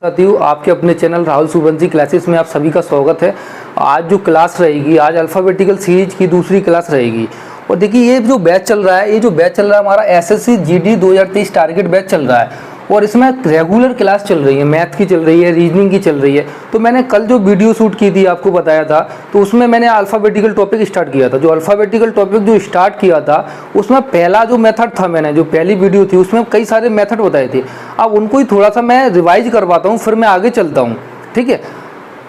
साथियों, आपके अपने चैनल राहुल सूर्यवंशी क्लासेस में आप सभी का स्वागत है। आज जो क्लास रहेगी, आज अल्फ़ाबेटिकल सीरीज की दूसरी क्लास रहेगी। और देखिए, ये जो बैच चल रहा है, हमारा एसएससी जीडी 2023 टारगेट बैच चल रहा है। और इसमें रेगुलर क्लास चल रही है, मैथ की चल रही है, रीजनिंग की चल रही है। तो मैंने कल जो वीडियो शूट की थी, आपको बताया था, तो उसमें मैंने अल्फ़ाबेटिकल टॉपिक स्टार्ट किया था। जो अल्फ़ाबेटिकल टॉपिक जो स्टार्ट किया था, उसमें पहला जो मेथड था, मैंने जो पहली वीडियो थी उसमें कई सारे मेथड बताए थे। अब उनको ही थोड़ा सा मैं रिवाइज करवाता हूँ, फिर मैं आगे चलता हूँ। ठीक है,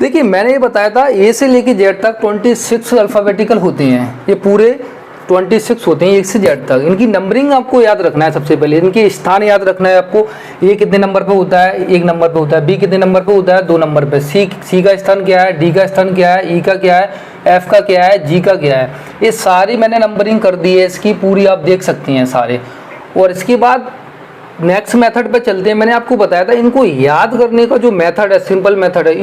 देखिए, मैंने ये बताया था ए से लेके जेड तक 26 अल्फ़ाबेटिकल होते हैं। ये पूरे 26 होते हैं, एक से जेड तक। इनकी नंबरिंग आपको याद रखना है। सबसे पहले इनके स्थान याद रखना है आपको। ए कितने नंबर पे होता है? 1 नंबर पे होता है। बी कितने नंबर पे होता है? 2 नंबर पे। सी का स्थान क्या है? डी का स्थान क्या है? ई का क्या है? एफ का क्या है? जी का क्या है? ये सारी मैंने नंबरिंग कर दी है, इसकी पूरी आप देख सकती हैं सारे। और इसके बाद नेक्स्ट मेथड पे चलते हैं। मैंने आपको बताया था, इनको याद करने का जो मेथड है, सिंपल मेथड है,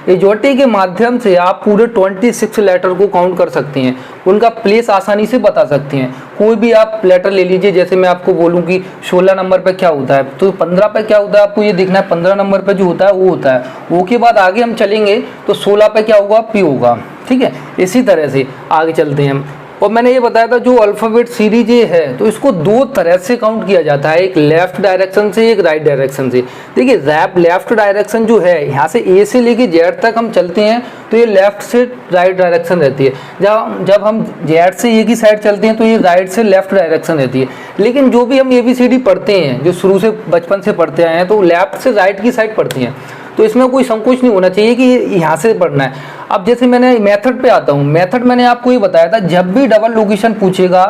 इजोटी के माध्यम से आप पूरे 26 लेटर को काउंट कर सकते हैं। उनका प्लेस आसानी से बता सकते हैं। कोई भी आप लेटर ले लीजिए, जैसे मैं आपको बोलूं कि 16 नंबर पे क्या होता है, तो 15 पे क्या होता है आपको ये देखना है। 15 नंबर पे जो होता है वो होता है। वो के बाद आगे हम चलेंगे तो 16 पे क्या होगा? पी होगा। ठीक है, इसी तरह से आगे चलते हैं हम। और मैंने ये बताया था, जो अल्फ़ाबेट सीरीज ये है, तो इसको 2 तरह से काउंट किया जाता है, एक लेफ्ट डायरेक्शन से, एक राइट डायरेक्शन से। देखिए, लेफ्ट डायरेक्शन जो है, यहाँ से ए से लेके जेड तक हम चलते हैं तो ये लेफ्ट से राइट डायरेक्शन रहती है। जब हम जेड से ए की साइड चलते हैं तो ये राइट से लेफ्ट डायरेक्शन रहती है। लेकिन जो भी हम ABCD पढ़ते हैं, जो शुरू से बचपन से पढ़ते आए हैं, तो लेफ्ट से राइट की साइड पढ़ते हैं। तो इसमें कोई संकोच नहीं होना चाहिए कि यहाँ से पढ़ना है। अब जैसे मैंने मेथड पे आता हूँ। मेथड मैंने आपको ये बताया था, जब भी डबल लोकेशन पूछेगा,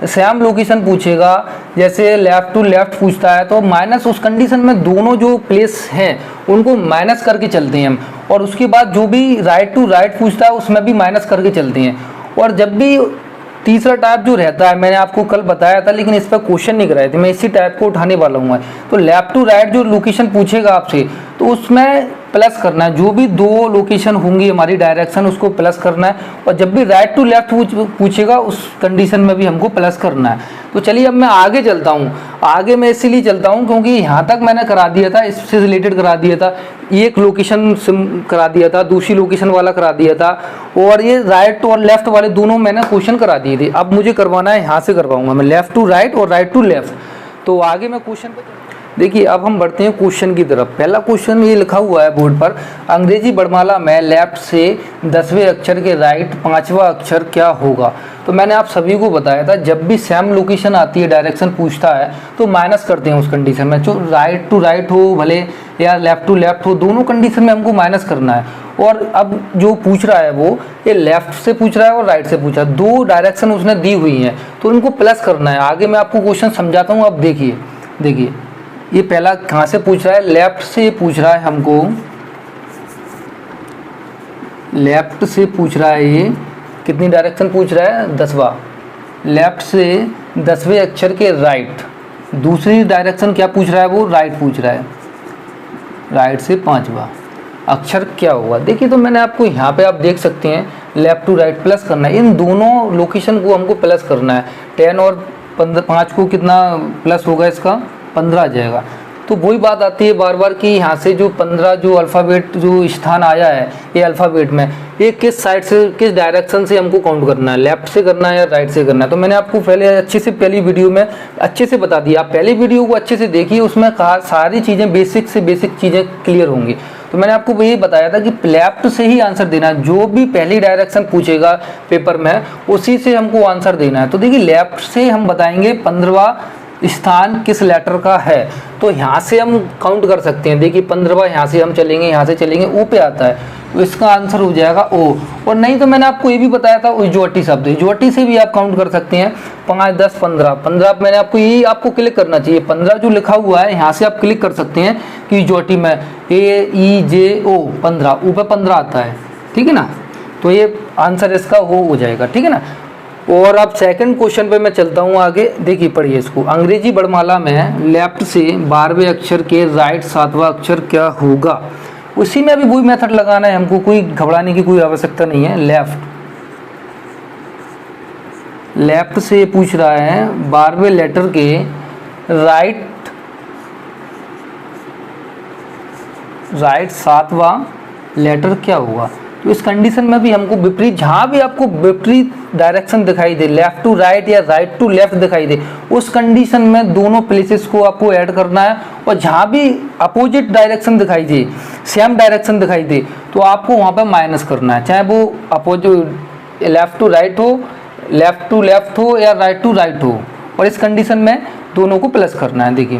सेम लोकेशन पूछेगा, जैसे लेफ्ट टू लेफ्ट पूछता है, तो माइनस उस कंडीशन में दोनों जो प्लेस हैं उनको माइनस करके चलते हैं हम। और उसके बाद जो भी राइट टू राइट पूछता है उसमें भी माइनस करके चलते हैं। और जब भी तीसरा टाइप जो रहता है, मैंने आपको कल बताया था, लेकिन इस पर क्वेश्चन नहीं कराए थे, मैं इसी टाइप को उठाने वाला हूँ। तो लेफ्ट टू राइट जो लोकेशन पूछेगा आपसे, तो उसमें प्लस करना है। जो भी 2 लोकेशन होंगी हमारी डायरेक्शन, उसको प्लस करना है। और जब भी राइट टू लेफ्ट पूछेगा, उस कंडीशन में भी हमको प्लस करना है। तो चलिए, अब मैं आगे चलता हूँ। आगे मैं इसीलिए चलता हूँ क्योंकि यहाँ तक मैंने करा दिया था, इससे रिलेटेड करा दिया था। एक लोकेशन करा दिया था, दूसरी लोकेशन वाला करा दिया था, और ये राइट और लेफ्ट वाले दोनों मैंने क्वेश्चन करा दिए थे। अब मुझे करवाना है, यहाँ से करवाऊंगा मैं, लेफ्ट टू राइट और राइट टू लेफ्ट। तो आगे मैं क्वेश्चन पे देखिए, अब हम बढ़ते हैं क्वेश्चन की तरफ। पहला क्वेश्चन ये लिखा हुआ है बोर्ड पर, अंग्रेजी वर्णमाला में लेफ्ट से 10वें अक्षर के राइट 5वां अक्षर क्या होगा? तो मैंने आप सभी को बताया था, जब भी सेम लोकेशन आती है, डायरेक्शन पूछता है, तो माइनस करते हैं उस कंडीशन में। जो राइट टू राइट हो भले या लेफ्ट टू लेफ्ट हो, दोनों कंडीशन में हमको माइनस करना है। और अब जो पूछ रहा है वो ये लेफ्ट से पूछ रहा है और राइट से पूछ रहा है, 2 डायरेक्शन उसने दी हुई हैं, तो इनको प्लस करना है। आगे मैं आपको क्वेश्चन समझाता हूँ। अब देखिए, ये पहला कहाँ से पूछ रहा है? लेफ्ट से पूछ रहा है हमको, लेफ्ट से पूछ रहा है। ये कितनी डायरेक्शन पूछ रहा है? 10वां। लेफ्ट से 10वें अक्षर के राइट। दूसरी डायरेक्शन क्या पूछ रहा है? वो राइट पूछ रहा है। राइट से 5वां अक्षर क्या होगा? देखिए, तो मैंने आपको यहाँ पे आप देख सकते हैं, लेफ्ट टू राइट प्लस करना है। इन दोनों लोकेशन को हमको प्लस करना है। 10 और 5 को कितना प्लस होगा? इसका 15 आ जाएगा। तो वही बात आती है बार बार कि यहाँ से जो 15 जो अल्फ़ाबेट जो स्थान आया है ये अल्फ़ाबेट में, ये किस साइड से, किस डायरेक्शन से हमको काउंट करना है, लेफ्ट से करना है या राइट से करना है। तो मैंने आपको पहले अच्छे से पहली वीडियो में अच्छे से बता दिया। आप पहली वीडियो को अच्छे से देखिए, उसमें सारी चीज़ें बेसिक से बेसिक चीज़ें क्लियर होंगी। तो मैंने आपको यही बताया था कि लेफ्ट से ही आंसर देना है। जो भी पहली डायरेक्शन पूछेगा पेपर में, उसी से हमको आंसर देना है। तो देखिए, लेफ्ट से हम बताएंगे 15वां स्थान किस लेटर का है, तो यहाँ से हम काउंट कर सकते हैं। देखिए, 15वां यहाँ से हम चलेंगे, यहाँ से चलेंगे, ओ पे आता है, तो इसका आंसर हो जाएगा ओ। और नहीं तो मैंने आपको ये भी बताया था, इजोटी शब्द, इजोटी से भी आप काउंट कर सकते हैं। 5, 10, 15 मैंने आपको यही आपको क्लिक करना चाहिए। 15 जो लिखा हुआ है, यहाँ से आप क्लिक कर सकते हैं कि इजोटी में AEJO 15, ओ पे 15 आता है। ठीक है ना, तो ये आंसर इसका हो जाएगा। ठीक है ना। और अब सेकंड क्वेश्चन पे मैं चलता हूँ आगे। देखिए, पढ़िए इसको। अंग्रेजी वर्णमाला में लेफ्ट से 12वें अक्षर के राइट 7वां अक्षर क्या होगा? उसी में भी वही मेथड लगाना है हमको, कोई घबराने की कोई आवश्यकता नहीं है। लेफ्ट से पूछ रहा है 12वें लेटर के राइट राइट सातवां लेटर क्या होगा। तो इस कंडीशन में भी हमको विपरीत, जहाँ भी आपको विपरीत डायरेक्शन दिखाई दे, लेफ्ट टू राइट या राइट टू लेफ्ट दिखाई दे, उस कंडीशन में दोनों प्लेसेस को आपको ऐड करना है। और जहाँ भी अपोजिट डायरेक्शन दिखाई दे, सेम डायरेक्शन दिखाई दे, तो आपको वहाँ पर माइनस करना है, चाहे वो अपोजिट लेफ्ट टू राइट हो, लेफ्ट टू लेफ्ट हो या राइट टू राइट हो। और इस कंडीशन में दोनों को प्लस करना है। देखिए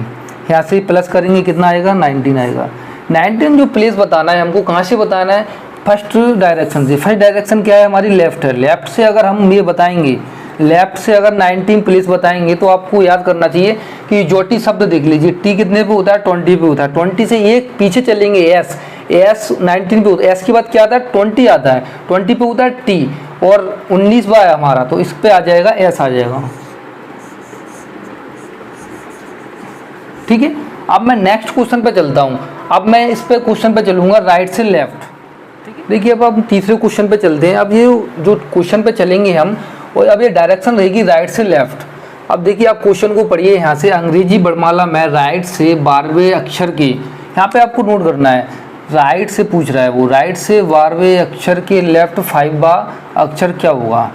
यहाँ से प्लस करेंगे कितना आएगा, 19 आएगा। 19 जो प्लेस बताना है हमको, कहाँ से बताना है, फर्स्ट डायरेक्शन से। फर्स्ट डायरेक्शन क्या है हमारी, लेफ्ट है। लेफ्ट से अगर हम ये बताएंगे, लेफ्ट से अगर 19 प्लेस बताएंगे, तो आपको याद करना चाहिए कि जो टी शब्द देख लीजिए, टी कितने पे होता है, 20 पे होता है। 20 से एक पीछे चलेंगे, एस, एस 19 पे होता है। एस के बाद क्या आता है, 20 आता है। 20 पे होता है टी, और 19वां है हमारा, तो इस पे आ जाएगा एस आ जाएगा। ठीक है, अब मैं नेक्स्ट क्वेश्चन पे चलता हूँ। अब मैं इस पे क्वेश्चन पे चलूंगा राइट से लेफ्ट। देखिए अब हम तीसरे क्वेश्चन पे चलते हैं। अब ये जो क्वेश्चन पे चलेंगे हम, और अब ये डायरेक्शन रहेगी राइट से लेफ्ट। अब देखिए आप क्वेश्चन को पढ़िए यहाँ से, अंग्रेजी वर्णमाला में राइट से 12वें अक्षर के, यहाँ पे आपको नोट करना है, राइट से पूछ रहा है वो, राइट से 12वें अक्षर के लेफ्ट 5वां अक्षर क्या होगा,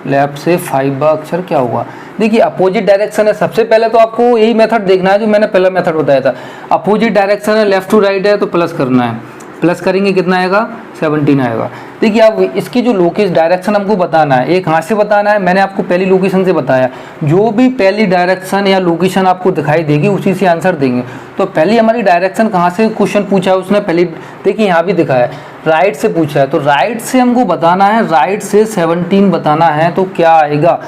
लेफ्ट से 5वां अक्षर क्या होगा। देखिए अपोजिट डायरेक्शन है, सबसे पहले तो आपको यही मेथड देखना है जो मैंने पहला मेथड बताया था। अपोजिट डायरेक्शन है, लेफ्ट टू राइट है, तो प्लस करना है। प्लस करेंगे कितना आएगा, 17 आएगा। देखिए अब इसकी जो लोकेशन डायरेक्शन हमको बताना है, एक कहाँ से बताना है, मैंने आपको पहली लोकेशन से बताया। जो भी पहली डायरेक्शन या लोकेशन आपको दिखाई देगी उसी से आंसर देंगे। तो पहली हमारी डायरेक्शन कहाँ से क्वेश्चन पूछा है उसने, पहली देखिए यहाँ भी दिखा है, राइट से पूछा है। तो राइट से हमको बताना है, राइट से 17 बताना है, तो क्या आएगा।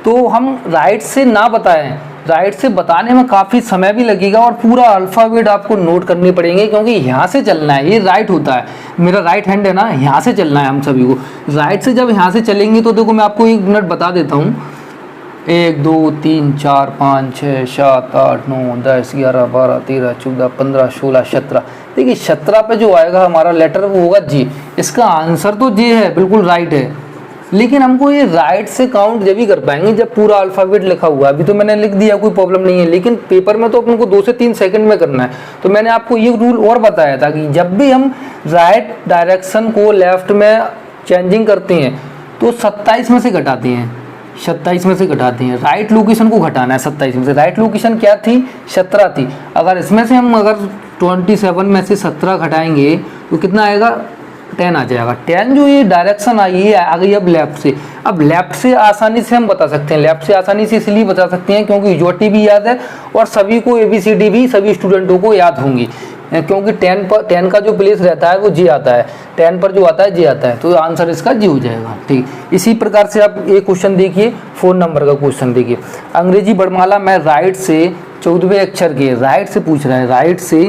तो हम राइट से ना बताएं, राइट से बताने में काफ़ी समय भी लगेगा और पूरा अल्फ़ाबेट आपको नोट करनी पड़ेंगे, क्योंकि यहाँ से चलना है, ये राइट होता है, मेरा राइट हैंड है ना, यहाँ से चलना है हम सभी को। राइट से जब यहाँ से चलेंगे तो देखो मैं आपको 1 मिनट बता देता हूँ। 1 2 3 4 5 6 7 8 9 10 11 12 13 14 15 16 17। देखिए 17 पे जो आएगा हमारा लेटर वो होगा जी। इसका आंसर तो जी है, बिल्कुल राइट है, लेकिन हमको ये राइट से काउंट जब ही कर पाएंगे जब पूरा अल्फ़ाबेट लिखा हुआ है। अभी तो मैंने लिख दिया, कोई प्रॉब्लम नहीं है, लेकिन पेपर में तो अपन को 2 से 3 सेकंड में करना है। तो मैंने आपको ये रूल और बताया था कि जब भी हम राइट डायरेक्शन को लेफ्ट में चेंजिंग करते हैं तो 27 में से घटाते हैं, 27 में से घटाते हैं। राइट लोकेशन को घटाना है 27 में से। राइट लोकेशन क्या थी, 17 थी। अगर इसमें से हम अगर 27 में से 17 घटाएंगे तो कितना आएगा, 10 आ जाएगा। 10 जो ये डायरेक्शन आई है आ गई अब लेफ्ट से। अब लेफ्ट से आसानी से हम बता सकते हैं, लेफ्ट से आसानी से इसलिए बता सकते हैं क्योंकि यूटी भी याद है और सभी को ABCD भी सभी स्टूडेंटों को याद होंगी, क्योंकि 10 का जो प्लेस रहता है वो जी आता है, 10 पर जो आता है जी आता है, तो आंसर इसका जी हो जाएगा। ठीक, इसी प्रकार से आप एक क्वेश्चन देखिए, 4 नंबर का क्वेश्चन देखिए। अंग्रेजी वर्णमाला में राइट से 14वें अक्षर के, राइट से पूछ रहा है, राइट से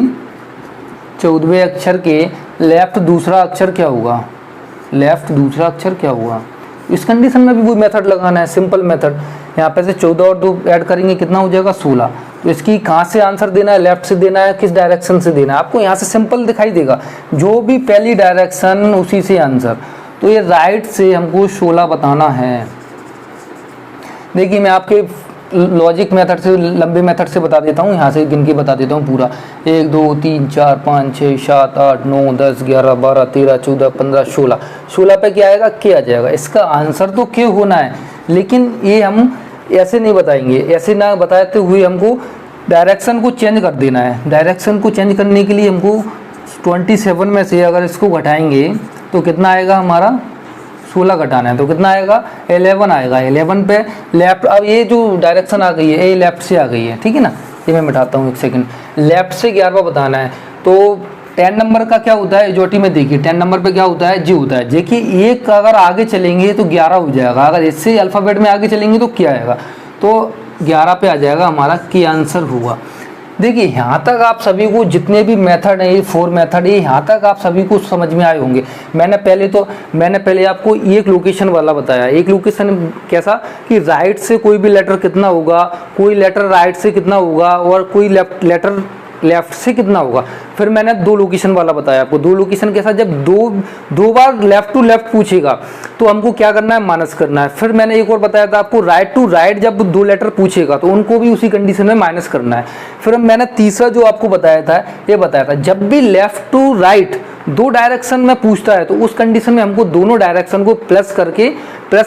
14वें अक्षर के लेफ्ट दूसरा अक्षर क्या होगा, लेफ्ट दूसरा अक्षर क्या होगा। इस कंडीशन में भी कोई मेथड लगाना है, सिंपल मेथड। यहाँ पे से 14 और 2 ऐड करेंगे कितना हो जाएगा, 16। तो इसकी कहाँ से आंसर देना है, लेफ्ट से देना है, किस डायरेक्शन से देना है, आपको यहाँ से सिंपल दिखाई देगा, जो भी पहली डायरेक्शन उसी से आंसर। तो ये राइट से हमको 16 बताना है। देखिए मैं आपके लॉजिक मेथड से, लंबे मेथड से बता देता हूँ, यहाँ से गिन के बता देता हूँ पूरा। 1 2 3 4 5 6 7 8 9 10 11 12 13 14 15 16। 16 पे क्या आएगा, के आ जाएगा। इसका आंसर तो के होना है, लेकिन ये हम ऐसे नहीं बताएंगे। ऐसे ना बताते हुए हमको डायरेक्शन को चेंज कर देना है। डायरेक्शन को चेंज करने के लिए हमको 27 में से अगर इसको घटाएंगे तो कितना आएगा हमारा, 16 घटाना है तो कितना आएगा, 11 आएगा। 11 पे लेफ्ट, अब ये जो डायरेक्शन आ गई है ये लेफ्ट से आ गई है, ठीक है ना। ये मैं मिटाता हूँ 1 सेकंड। लेफ्ट से 11वां बताना है, तो 10 नंबर का क्या होता है, जोटी में देखिए 10 नंबर पे क्या होता है, जी होता है। देखिए एक अगर आगे चलेंगे तो 11 हो जाएगा, अगर इससे अल्फ़ाबेट में आगे चलेंगे तो क्या आएगा, तो 11 पे आ जाएगा हमारा की आंसर हुआ। देखिए यहाँ तक आप सभी को जितने भी मेथड हैं, ये 4 मेथड है, यहाँ तक आप सभी को समझ में आए होंगे। मैंने पहले आपको एक लोकेशन वाला बताया। एक लोकेशन कैसा कि राइट से कोई भी लेटर कितना होगा, कोई लेटर राइट से कितना होगा, और कोई लेटर लेफ्ट से कितना होगा। फिर मैंने 2 लोकेशन वाला बताया आपको, 2 लोकेशन के साथ जब दो बार लेफ्ट टू लेफ्ट पूछेगा तो हमको क्या करना है, माइनस करना है। फिर मैंने एक और बताया था आपको, राइट टू राइट जब 2 लेटर पूछेगा तो उनको भी उसी कंडीशन में माइनस करना है। फिर मैंने तीसरा जो आपको बताया था, ये बताया था जब भी लेफ्ट टू राइट 2 डायरेक्शन में पूछता है तो उस कंडीशन में हमको दोनों डायरेक्शन को प्लस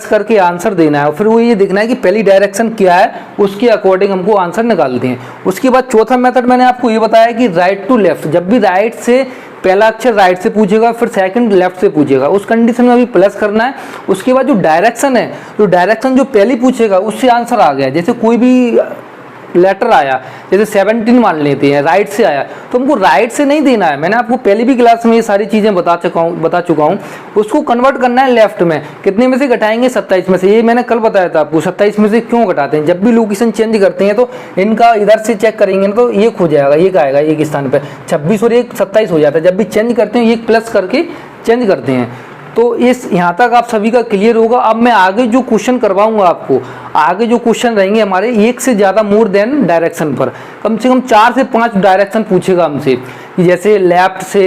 करके आंसर देना है। और फिर वो ये देखना है कि पहली डायरेक्शन क्या है, उसके अकॉर्डिंग हमको आंसर निकालते हैं। उसके बाद चौथा मेथड मैंने आपको ये बताया कि राइट टू लेफ्ट, जब भी राइट से पहला अक्षर राइट से पूछेगा फिर सेकंड लेफ्ट से पूछेगा, उस कंडीशन में भी प्लस करना है। उसके बाद जो डायरेक्शन है, जो डायरेक्शन जो पहली पूछेगा उससे आंसर आ गया, जैसे कोई भी लेटर आया, जैसे 17 मान लेते हैं, राइट से आया तो हमको राइट से नहीं देना है। मैंने आपको पहले भी क्लास में ये सारी चीज़ें बता चुका हूँ। उसको कन्वर्ट करना है लेफ्ट में। कितने में से घटाएंगे, 27 में से। ये मैंने कल बताया था आपको 27 में से क्यों घटाते हैं। जब भी लोकेशन चेंज करते हैं तो इनका इधर से चेक करेंगे ना तो ये खो जाएगा, ये आएगा एक स्थान पर 26 और एक 27 हो जाता है। जब भी चेंज करते हैं ये प्लस करके चेंज करते हैं। तो इस यहाँ तक आप सभी का क्लियर होगा। अब मैं आगे जो क्वेश्चन करवाऊंगा आपको, आगे जो क्वेश्चन रहेंगे हमारे एक से ज़्यादा मोर देन डायरेक्शन पर, कम से कम 4 से 5 डायरेक्शन पूछेगा हमसे। जैसे लेफ्ट से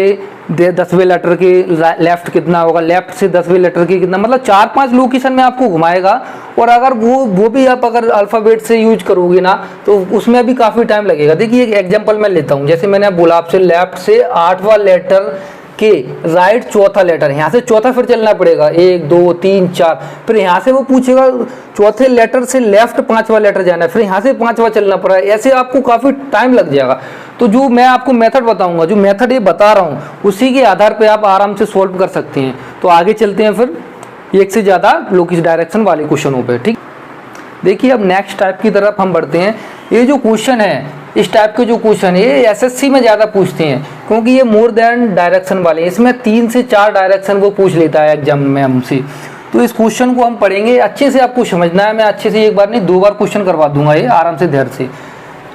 10वें लेटर के लेफ्ट कितना होगा, लेफ्ट से 10वें लेटर के कितना, मतलब 4-5 लोकेशन में आपको घुमाएगा। और अगर वो भी आप अगर अल्फ़ाबेट से यूज करोगे ना तो उसमें भी काफ़ी टाइम लगेगा। देखिए एक एग्जाम्पल मैं लेता हूँ, जैसे मैंने बोला आपसे लेफ्ट से 8वां लेटर के राइट चौथा लेटर, यहाँ से चौथा फिर चलना पड़ेगा, 1 2 3 4। फिर यहाँ से वो पूछेगा चौथे लेटर से लेफ्ट 5वां लेटर जाना है, फिर यहाँ से 5वां चलना पड़ा है। ऐसे आपको काफ़ी टाइम लग जाएगा। तो जो मैं आपको मेथड बताऊंगा, जो मेथड ये बता रहा हूँ उसी के आधार पर आप आराम से सोल्व कर सकते हैं। तो आगे चलते हैं फिर एक से ज़्यादा लोकेशन डायरेक्शन वाले क्वेश्चनों पर। ठीक, देखिए अब नेक्स्ट टाइप की तरफ हम बढ़ते हैं। ये जो क्वेश्चन है, इस टाइप के जो क्वेश्चन है ये एसएससी में ज़्यादा पूछते हैं क्योंकि ये मोर देन डायरेक्शन वाले, इसमें 3 से 4 डायरेक्शन वो पूछ लेता है एग्जाम में हमसे। तो इस क्वेश्चन को हम पढ़ेंगे, अच्छे से आपको समझना है। मैं अच्छे से एक बार नहीं 2 बार क्वेश्चन करवा दूंगा, ये आराम से धैर्य से।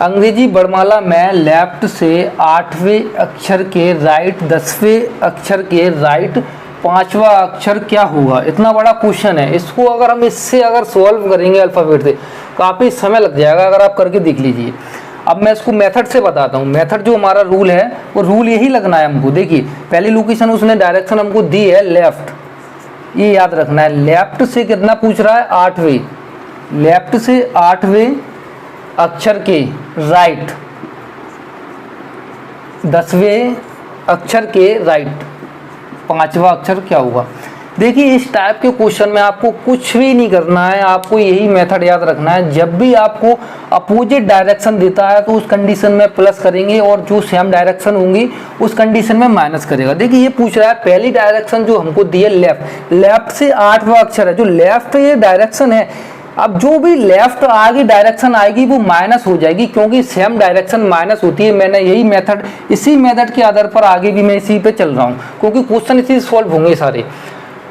अंग्रेजी वर्णमाला में लेफ्ट से 8वें अक्षर के राइट 10वें अक्षर के राइट 5वां अक्षर क्या होगा। इतना बड़ा क्वेश्चन है, इसको अगर हम इससे अगर सॉल्व करेंगे अल्फ़ाबेट से काफ़ी समय लग जाएगा। अगर आप करके देख लीजिए। अब मैं इसको मेथड से बताता हूँ। मेथड जो हमारा रूल है वो रूल यही लगना है हमको। देखिए पहली लोकेशन उसने डायरेक्शन हमको दी है लेफ्ट, ये याद रखना है। लेफ्ट से कितना पूछ रहा है, 8वें, लेफ्ट से 8वें अक्षर के राइट 10वें अक्षर के राइट 5वां अक्षर क्या होगा। देखिए इस टाइप के क्वेश्चन में आपको कुछ भी नहीं करना है, आपको यही मेथड याद रखना है। जब भी आपको अपोजिट डायरेक्शन देता है तो उस कंडीशन में प्लस करेंगे और जो सेम डायरेक्शन होंगी उस कंडीशन में माइनस करेगा। देखिए ये पूछ रहा है पहली डायरेक्शन जो हमको दी है लेफ्ट, लेफ्ट से 8वां अक्षर है, जो लेफ्ट ये डायरेक्शन है। अब जो भी लेफ्ट आगे डायरेक्शन आएगी वो माइनस हो जाएगी क्योंकि सेम डायरेक्शन माइनस होती है। मैंने यही मेथड, इसी मेथड के आधार पर आगे भी मैं इसी पे चल रहा हूँ क्योंकि क्वेश्चन इसी सॉल्व होंगे सारे।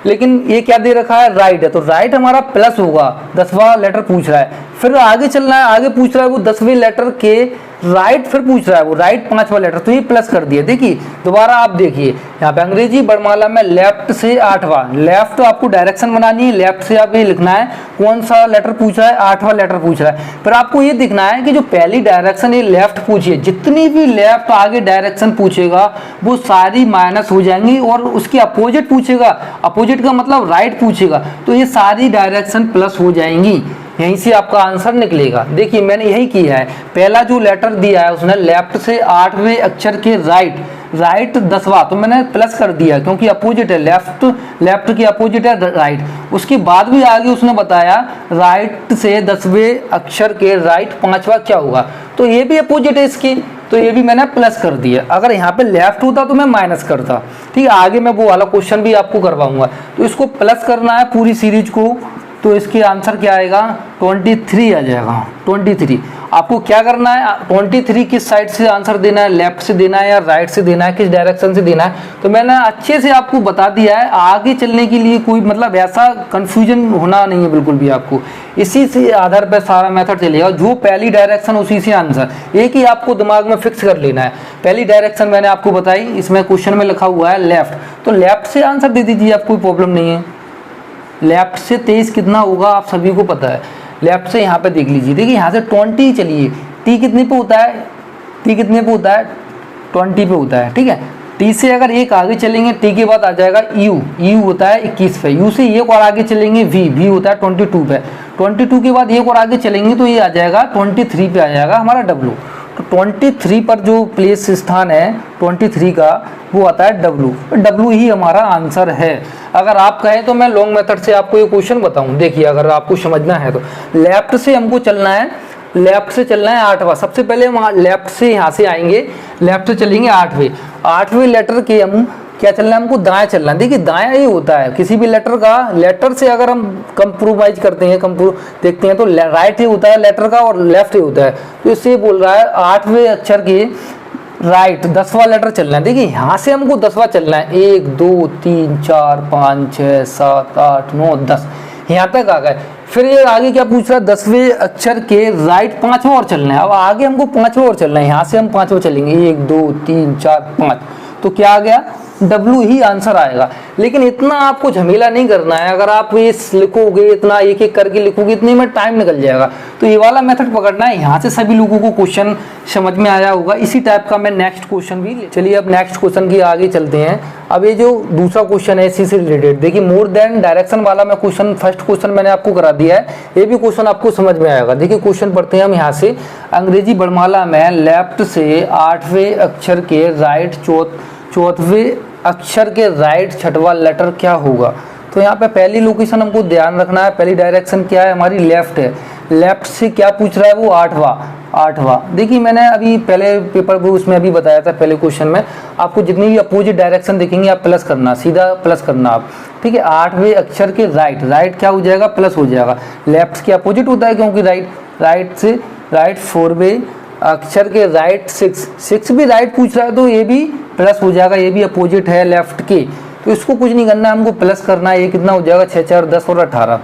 लेकिन ये क्या दे रखा है, राइट है, तो राइट हमारा प्लस होगा, 10वां लेटर पूछ रहा है। फिर आगे चलना है, आगे पूछ रहा है वो 10वें लेटर के राइट, फिर पूछ रहा है वो राइट 5वां लेटर, तो ये प्लस कर दिया। देखिए दोबारा आप देखिए यहाँ पे अंग्रेजी वर्णमाला में लेफ्ट से 8वां, लेफ्ट आपको डायरेक्शन बनानी है, लेफ्ट से आप ये लिखना है कौन सा लेटर पूछ रहा है, 8वां लेटर पूछ रहा है। फिर आपको ये दिखना है कि जो पहली डायरेक्शन ये लेफ्ट पूछी है, जितनी भी लेफ्ट आगे डायरेक्शन पूछेगा वो सारी माइनस हो जाएंगी और उसके अपोजिट पूछेगा, अपोजिट का मतलब राइट पूछेगा तो ये सारी डायरेक्शन प्लस हो जाएंगी। यहीं से आपका आंसर निकलेगा। देखिए मैंने यही किया है, पहला जो लेटर दिया है उसने लेफ्ट से 8वें अक्षर के राइट, राइट 10वां, तो मैंने प्लस कर दिया क्योंकि अपोजिट है, लेफ्ट, लेफ्ट की अपोजिट है राइट। उसके बाद भी आगे उसने बताया राइट से 10वें अक्षर के राइट 5वां क्या होगा, तो ये भी अपोजिट है इसकी, तो ये भी मैंने प्लस कर दिया। अगर यहाँ पे लेफ्ट होता तो मैं माइनस करता। ठीक है, आगे मैं वो वाला क्वेश्चन भी आपको करवाऊंगा। तो इसको प्लस करना है पूरी सीरीज को, तो इसके आंसर क्या आएगा, 23 आ जाएगा। 23 आपको क्या करना है, 23 किस साइड से आंसर देना है, लेफ्ट से देना है या राइट से देना है, किस डायरेक्शन से देना है, तो मैंने अच्छे से आपको बता दिया है। आगे चलने के लिए कोई मतलब ऐसा कंफ्यूजन होना नहीं है बिल्कुल भी। आपको इसी से आधार पर सारा मेथड चलेगा, जो पहली डायरेक्शन उसी से आंसर, एक ही आपको दिमाग में फिक्स कर लेना है। पहली डायरेक्शन मैंने आपको बताई, इसमें क्वेश्चन में लिखा हुआ है लेफ्ट, तो लेफ्ट से आंसर दे दीजिए, आप कोई प्रॉब्लम नहीं है। लेफ्ट से 23 कितना होगा आप सभी को पता है। लेफ्ट से यहाँ पे देख लीजिए, देखिए यहाँ से 20 चलिए, टी कितने पे होता है, टी कितने पे होता है, 20 पे होता है, ठीक है। टी से अगर एक आगे चलेंगे, टी के बाद आ जाएगा यू, यू होता है 21 पे, यू से एक और आगे चलेंगे वी, वी होता है 22 पे, 22 के बाद एक और आगे चलेंगे तो ये आ जाएगा 23 पे आ जाएगा हमारा डब्लू। तो 23 पर जो प्लेस स्थान है 23 का वो आता है डब्लू, डब्लू ही हमारा आंसर है। अगर आप कहें तो मैं लॉन्ग मेथड से आपको ये क्वेश्चन बताऊं, देखिए अगर आपको समझना है तो लेफ्ट से हमको चलना है, लेफ्ट से चलना है 8वां, सबसे पहले हम लेफ्ट से यहाँ से आएंगे, लेफ्ट से चलेंगे 8वें लेटर के हम क्या चलना है, हमको दाएं चलना है। देखिए दाएं ही होता है किसी भी लेटर का, लेटर से अगर हम कंप्रोमाइज करते हैं, देखते हैं तो राइट ही होता है लेटर का और लेफ्ट ही होता है। तो इससे बोल रहा है 8वें अक्षर के राइट 10वां लेटर चलना है। देखिए यहाँ से हमको 10वां चलना है, 1 2 3 4 5 6 7 8 9 10, यहाँ तक आ गए। फिर ये आगे क्या पूछ रहा है, 10वें अक्षर के राइट 5वां और चलना है। अब आगे हमको 5वां और चलना है, यहाँ से हम 5वां चलेंगे, 1 2 3 4 5, तो क्या आ गया, डब्लू ही आंसर आएगा। लेकिन इतना आपको झमेला नहीं करना है, अगर आप ये लिखोगे इतना एक एक करके लिखोगे इतने में टाइम निकल जाएगा। तो ये वाला मेथड पकड़ना है, यहाँ से सभी लोगों को क्वेश्चन समझ में आया होगा। इसी टाइप का मैं नेक्स्ट क्वेश्चन भी, चलिए अब नेक्स्ट क्वेश्चन की आगे चलते हैं। अब ये जो दूसरा क्वेश्चन है इसी से रिलेटेड, देखिए मोर देन डायरेक्शन वाला मैं क्वेश्चन, फर्स्ट क्वेश्चन मैंने आपको करा दिया है, ये भी क्वेश्चन आपको समझ में आएगा। देखिए क्वेश्चन पढ़ते हैं हम यहाँ से, अंग्रेजी वर्णमाला में लेफ्ट से 8वें अक्षर के राइट 4वें अक्षर के राइट 6वां लेटर क्या होगा। तो यहाँ पे पहली लोकेशन हमको ध्यान रखना है, पहली डायरेक्शन क्या है हमारी, लेफ्ट है। लेफ्ट से क्या पूछ रहा है वो 8वां। देखिए मैंने अभी पहले पेपर को उसमें अभी बताया था, पहले क्वेश्चन में आपको जितनी भी अपोजिट डायरेक्शन देखेंगे आप प्लस करना, सीधा प्लस करना आप, ठीक है। 8वें अक्षर के राइट क्या हो जाएगा, प्लस हो जाएगा। लेफ्ट के अपोजिट होता है क्योंकि राइट से राइट 4वें अक्षर के राइट 6 भी राइट पूछ रहा है तो ये भी प्लस हो जाएगा, ये भी अपोजिट है लेफ्ट के। तो इसको कुछ नहीं करना है, हमको प्लस करना है। ये कितना हो जाएगा, 6 4 10 और 18।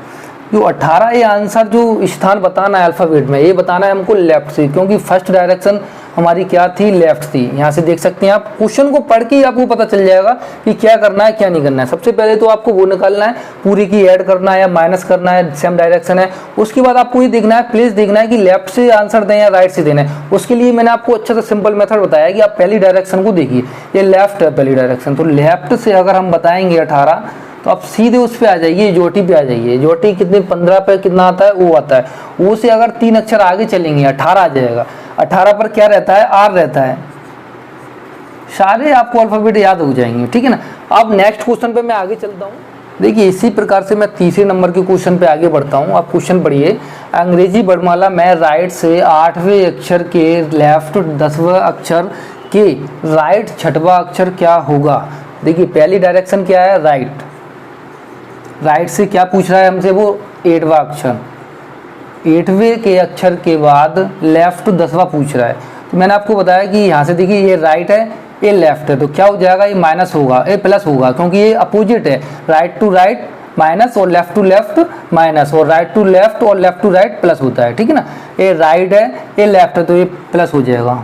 जो 18 ये आंसर जो स्थान बताना है अल्फाबेट में, ये बताना है हमको लेफ्ट से, क्योंकि फर्स्ट डायरेक्शन हमारी क्या थी, लेफ्ट थी। यहाँ से देख सकते हैं आप, क्वेश्चन को पढ़ के ही आपको पता चल जाएगा कि क्या करना है क्या नहीं करना है। सबसे पहले तो आपको वो निकालना है, पूरी की ऐड करना है या माइनस करना है, सेम डायरेक्शन है। उसके बाद आपको ये देखना है, प्लेस देखना है कि लेफ्ट से आंसर दें या राइट से देना है। उसके लिए मैंने आपको अच्छा सा सिंपल मेथड बताया कि आप पहली डायरेक्शन को देखिए, ये लेफ्ट है पहली डायरेक्शन, तो लेफ्ट से अगर हम बताएंगे 18 तो आप सीधे उस पे आ जाइए, जोटी पे आ जाइए। जोटी कितने 15 पे कितना आता है, वो आता है। वो से अगर 3 अक्षर आगे चलेंगे 18 आ जाएगा। 18 पर क्या रहता है, आर रहता है। सारे आपको अल्फाबेट याद हो जाएंगे, ठीक है ना। अब नेक्स्ट क्वेश्चन पे मैं आगे चलता हूँ। देखिए इसी प्रकार से मैं तीसरे नंबर के क्वेश्चन पे आगे बढ़ता हूँ। आप क्वेश्चन पढ़िए, अंग्रेजी वर्णमाला में राइट से 8वें अक्षर के लेफ्ट 10वां अक्षर के राइट 6वां अक्षर क्या होगा। देखिए पहली डायरेक्शन क्या है, राइट से क्या पूछ रहा है हमसे, वो 8वां अक्षर, 8वें के अक्षर के बाद लेफ्ट 10वां पूछ रहा है। तो मैंने आपको बताया कि यहाँ से देखिए ये राइट है ये लेफ्ट है, तो क्या हो जाएगा, ये माइनस होगा, ये प्लस होगा, क्योंकि ये अपोजिट है। राइट टू राइट माइनस और लेफ्ट टू लेफ्ट माइनस, और राइट टू लेफ्ट और लेफ्ट टू राइट प्लस होता है, ठीक है ना। ये राइट है ये लेफ्ट है तो ये प्लस हो जाएगा।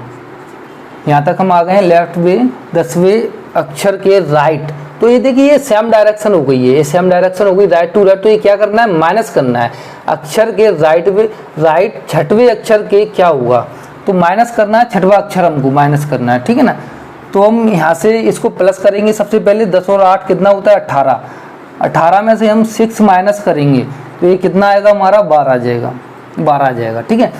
यहाँ तक हम आ गए हैं लेफ्ट में 10वें अक्षर के राइट। तो ये देखिए ये सेम डायरेक्शन हो गई है, ये सेम डायरेक्शन हो गई राइट टू राइट। तो ये क्या करना है, माइनस करना है। अक्षर के राइट 6वें अक्षर के क्या होगा, तो माइनस करना है 6वां अक्षर हमको माइनस करना है, ठीक है ना। तो हम यहाँ से इसको प्लस करेंगे। सबसे पहले 10 और 8 कितना होता है, 18। 18 में से हम 6 माइनस करेंगे तो ये कितना आएगा हमारा, 12 आ जाएगा, 12 आ जाएगा, ठीक है।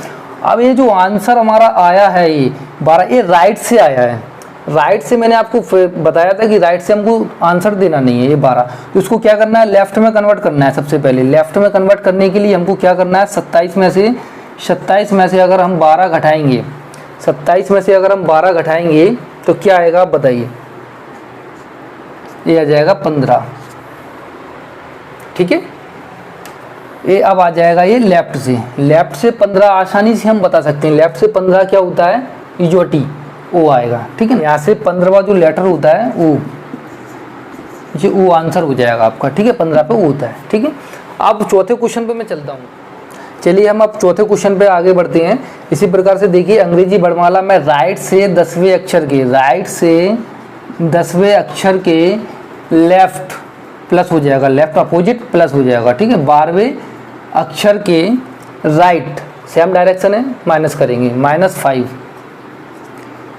अब ये जो आंसर हमारा आया है ये 12, ये राइट से आया है। राइट से मैंने आपको बताया था कि राइट से हमको आंसर देना नहीं है, ये 12। तो इसको क्या करना है, लेफ्ट में कन्वर्ट करना है। सबसे पहले लेफ्ट में कन्वर्ट करने के लिए हमको क्या करना है, 27 में से अगर हम 12 घटाएंगे, 27 में से अगर हम 12 घटाएंगे तो क्या आएगा आप बताइए, ये आ जाएगा 15, ठीक है। ये अब आ जाएगा ये लेफ्ट से 15 आसानी से हम बता सकते हैं। लेफ्ट से 15 क्या होता है, इजोटी, ओ आएगा, ठीक है। यहाँ से 15वां जो लेटर होता है ओ, जी ओ आंसर हो जाएगा आपका, ठीक है। 15 पे ओ होता है, ठीक है। अब चौथे क्वेश्चन पे मैं चलता हूँ। चलिए हम अब चौथे क्वेश्चन पे आगे बढ़ते हैं। इसी प्रकार से देखिए अंग्रेजी वर्णमाला में राइट से 10वें अक्षर के लेफ्ट प्लस हो जाएगा, लेफ्ट अपोजिट प्लस हो जाएगा, ठीक है। 12वें अक्षर के राइट सेम डायरेक्शन है, माइनस करेंगे, -5।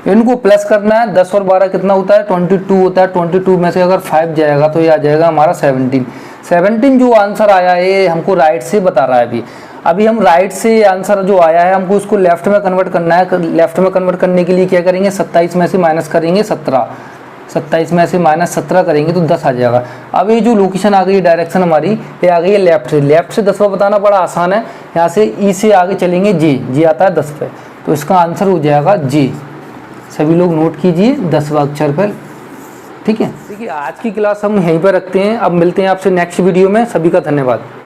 इनको प्लस करना है। 10 और 12 कितना होता है? 22 होता है। 22 में से अगर 5 जाएगा तो ये आ जाएगा हमारा 17। 17 जो आंसर आया है ये हमको राइट से बता रहा है। अभी हम राइट से आंसर जो आया है हमको उसको लेफ्ट में कन्वर्ट करना है। लेफ्ट में कन्वर्ट करने के लिए क्या करेंगे? 27 में से माइनस करेंगे 17। 27 में से माइनस 17 करेंगे तो 10 आ जाएगा। अब ये जो लोकेशन आ गई, डायरेक्शन हमारी ये आ गई है लेफ्ट से। लेफ्ट से 10वां बताना बड़ा आसान है। यहाँ से ई से आगे चलेंगे, जी आता है 10 पे, तो इसका आंसर हो जाएगा जी। सभी लोग नोट कीजिए 10वां अक्षर पर, ठीक है। देखिए आज की क्लास हम यहीं पर रखते हैं। अब मिलते हैं आपसे नेक्स्ट वीडियो में। सभी का धन्यवाद।